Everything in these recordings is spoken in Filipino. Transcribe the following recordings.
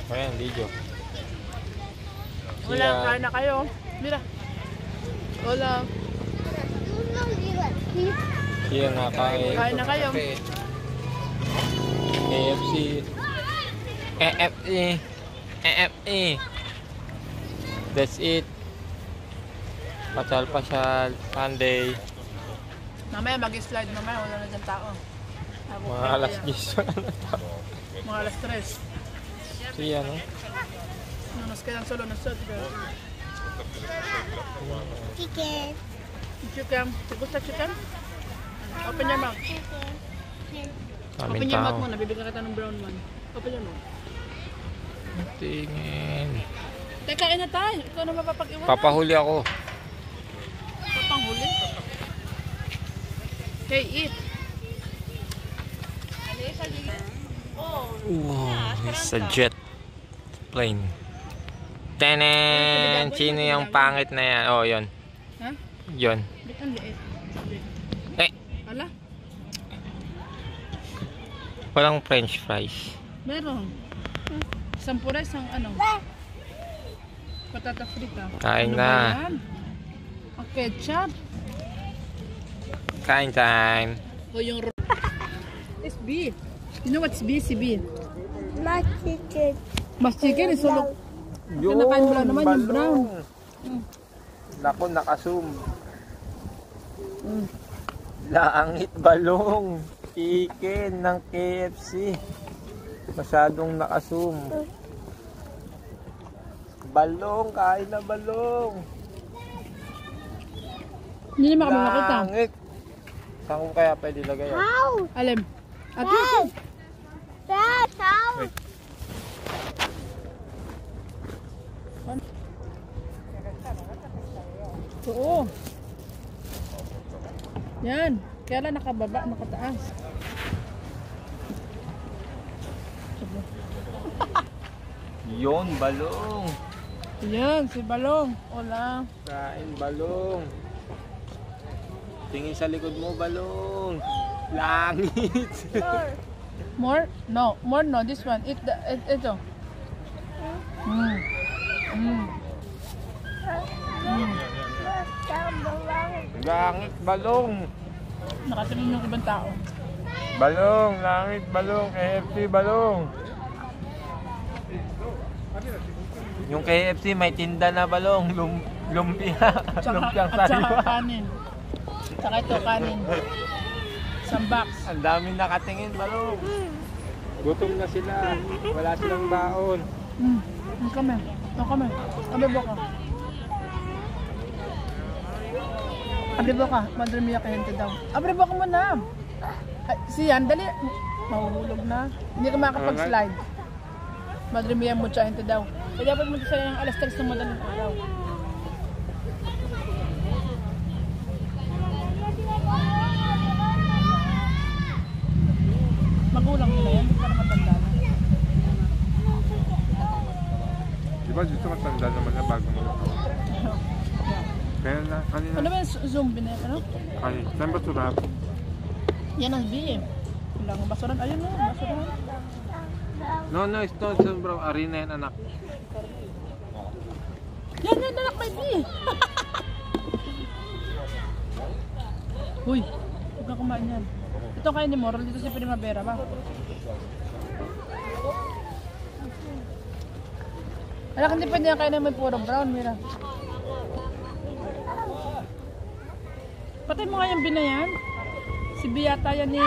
Ayan, video. Wala, kain na kayo. Mira. Wala. Siya nga kain. Kain na kayo. KFC. EFE. EFE. That's it. Pasyal-pasyal. Sunday. Mamaya mag-slide mamaya. Wala na dyan tao. Mga alas 10 wala na tao. Mga alas 3. Siya, no? Nos quedan solo nosotros. Chicken. Chicken. ¿Te gusta chicken? Open your mouth. Open Daming your mouth tao. muna. Bibigyan kita ng brown one. Open your mouth. Tingin. Teka, kain na tayo. Ikaw na mapapag-iwan. Papahuli ako. Papanghuli. Okay, eat. Wow, it's a jet plane. Tenen! Sino yung pangit na yan? Oh, yun. Ha? Yun. Bit ang liit. Eh, Ala? walang french fries. Meron. Sampures ang ano? Patata frita. Kain Ano ba na. yan? Ang ketchup. Kain time. O yung it's beef. You know what's beef? Si beef. My chicken. Mas chicken is solo. Kinakain mo lang naman yung brown. Naku, naka-zoom. Langit balong. Chicken ng KFC. Masyadong naka-zoom. Balong, kain na balong. Hindi naman kami makita. Langit. Saan ko kaya pwede lagay yan? How? Alam. At Dad. Dad, how? Wait. Oo. Yan. Kaya lang nakababa, nakataas. Yon, balong. Yan, si Balong. Wala. Kain balong. Tingin sa likod mo, balong. Langit. More? No. More no. This one. Ito. Langit, balong. Nakatingin yung ibang tao. Balong, langit, balong. KFC, balong. Yung KFC may tinda na balong. Lumpia. Lumpiang At saka sariwa. kanin. Saka ito kanin. Sambaks. Ang daming nakatingin, balong. Gutom na sila. Wala silang baon. Ang kami. Ang kami. Abibo ka. Abibo ka. Madre mia kahente daw. Abibo ka muna. Ay, siyan, dali. Mahuhulog na. Hindi ka makakapag-slide. Madre mia mucha gente daw. Kaya dapat mo sila ng alas 3 ng madaling araw. Magulang nila yan. Hindi ka na matanda na. Di ba dito matanda naman na bago mo? Kaya na, kanina. Ano ba yung zombie na yan? Ano? Kanina. Saan ba turap? Yan ang BM. Wala nga basuran. Ayun na, basuran. No, ito. Sobrang arena yan, anak. Yan, anak may B. Uy, huwag kang kumain yan. Ito kain ni Moral dito sa Primavera ba? Anak, hindi pwede yan kain na may puro brown, Mira. Patay mo nga yung binayan. Si Biata yan ni...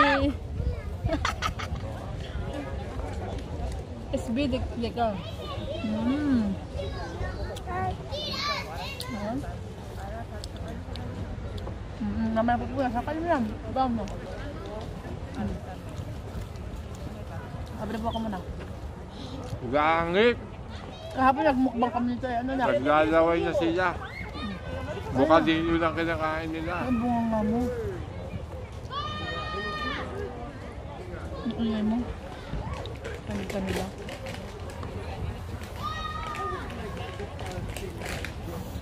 SB, dika. Naman ako po, sakal mo lang. Bawa mo. Abre po ako muna. Langit! Kahapon nagmukbang kami nito eh. Ano na? Naglalaway na sila. Mukha din yun ang kinakain nila. Ang bunga nga mo. Ang ingay mo. Kanita nila.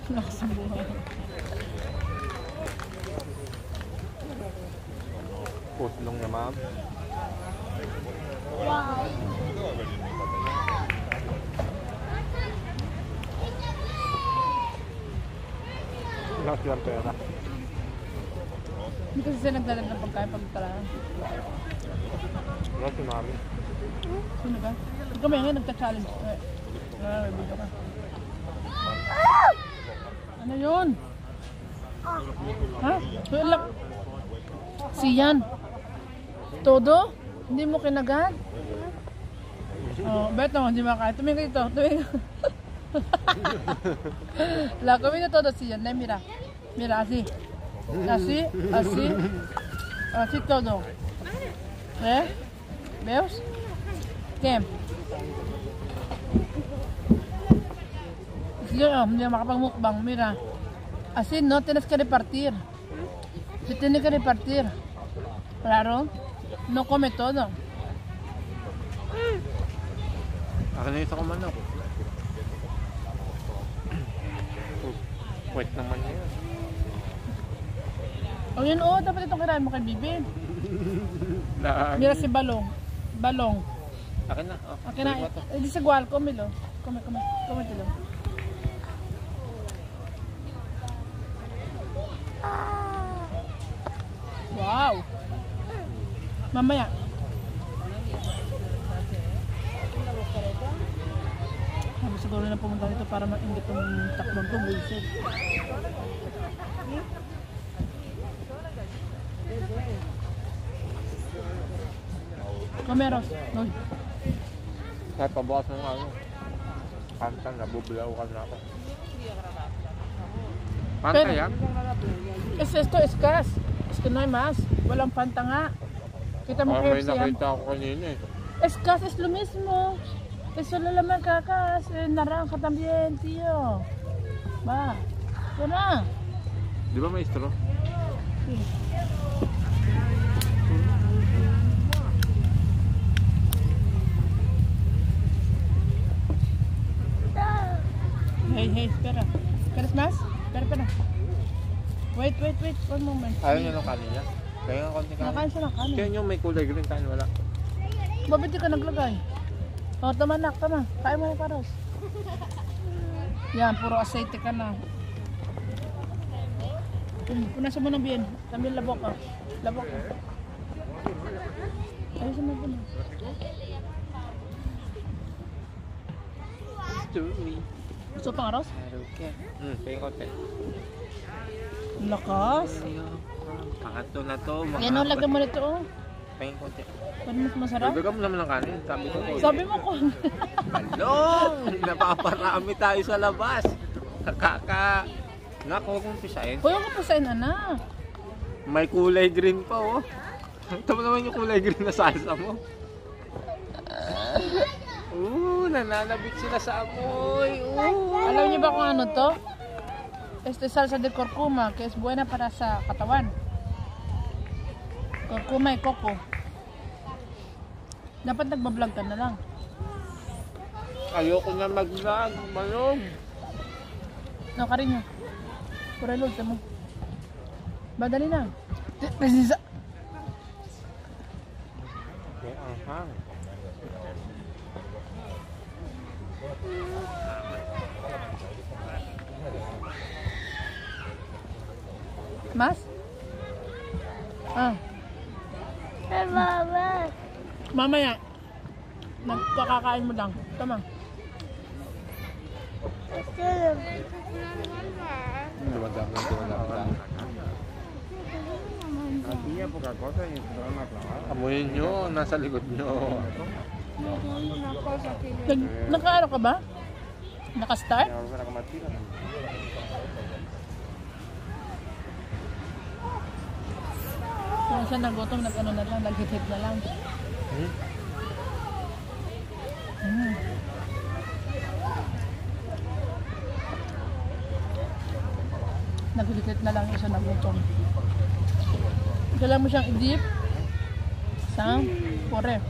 Lakas ang buhay. Putlong na, ma'am. Wow. Wala silang pera. Hindi kasi sila nagdalag ng pagkain pag talahan. Wala si Mami. Sino ka? Ikaw may ngayon nagta-challenge. May video ka. Ano yun? Ha? Wala. Siyan. Todo? Hindi mo kinagat? Oh, beto, hindi makakain. Tumingin ito. Tumingin. La comida todo siyan. Mira. Mira, así. Así, así. Así todo. ¿Veos? ¿Qué? Sige, hindi makapagmukbang. Mira. Así no tienes que repartir. Se tiene que repartir. Claro. No come todo. Akin na yung isa ko manok. Wait naman niya. O yun, oo. Dapat itong kirain mo kay Bibi. Mira si Balong. Balong. Akin na. Oh, Akin na. Hindi sa gual. Kumilo. Kumilo. Wow. Mamaya. Sabi siguro na pumunta dito para maingit yung takbong ko. Buisit. Kameros. Uy. Kahit pabukas ng ano. Kanta, nabubulaw ka na ako. Panta yan? Esto es gas. Es que no hay más. Walang panta nga. Kita mo May KFC. nakita ako kanina eh. Es gas, es lo mismo. Es solo la macacas. Naranja también, tío. Va. Ito na. Di ba may straw? Hey, espera. ¿Quieres más? Espera. Wait. One moment. Ayaw niya ng kanin niya? Kaya nga konti kanin. Nakain siya ng kanin. Kaya yung may kulay green kanin wala. Bakit di ka naglagay? O, tama. Kain mo yung paros. Yan, puro aceite ka na. Punasan mo ng bien. También la boca. Ayusin mo puno. Gusto pang aros? Kaya konti. Lakas. Pangatlo na to. Yan o, lagyan mo nito o. Kaya konti. Paano mas masarap? Dagdagan mo naman ng kanin. Sabi ko. Sabi mo ko. Balong! Napaparami tayo sa labas. Nako, kung pisahin. Huwag ko pasain, ana. May kulay green pa oh. Ito mo naman yung kulay green na salsa mo. Nananabik sila sa amoy. Alam niyo ba kung ano to? Este salsa de curcuma que es buena para sa katawan. Curcuma y coco. Dapat nagbablog ka na lang. Ayoko na mag-vlog, Balong. No, cariño. Por el último. Va, dali na. Precisa. Okay, anghang. Mas? Mama. Mamaya. Nagkakakain mo lang. Tama. Amuyin nyo, nasa likod nyo. Naka-ano ka ba? Naka-start? Kung siya nagutom, nag-ano na lang, nag-hit na lang. Nag-hit na lang yung siya nagutom. Kailangan mo siyang i-dip sa pore.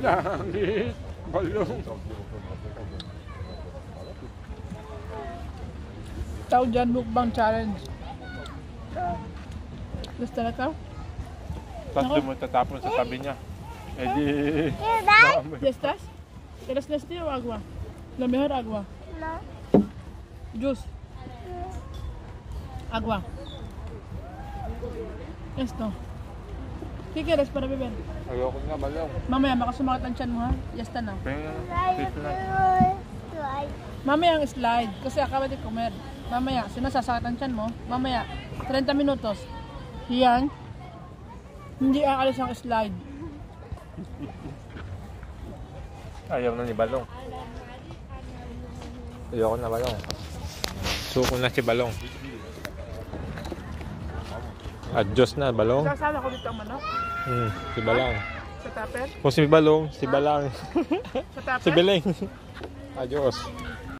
Langit, Balong. Tao dyan, mukbang challenge. Gusto na ka? Tapos doon mo tatapon sa tabi niya. Eh di... Dad? ¿Ya estás? ¿Quieres leche o agua? Lo mejor agua. No. Juice. Agua. Esto. ¿Qué quieres para beber? Ayoko nga balong. Mamaya, baka sumakit ang tiyan mo ha. Ya está na. Pengen fish na. Mamaya ang slide. Kasi acaba de comer. Mamaya, sinasasakit ang tiyan mo. Mamaya, 30 minutos. Yan. Hindi aalis ang slide. Ayaw na ni Balong. Ayoko na Balong. Suko na si Balong. Adjust na Balong. Sasala ko dito ang manok. Si Balang. Sa tupper. Kung si Balong, si Balang. Sa tupper. Si Beleng. Adios.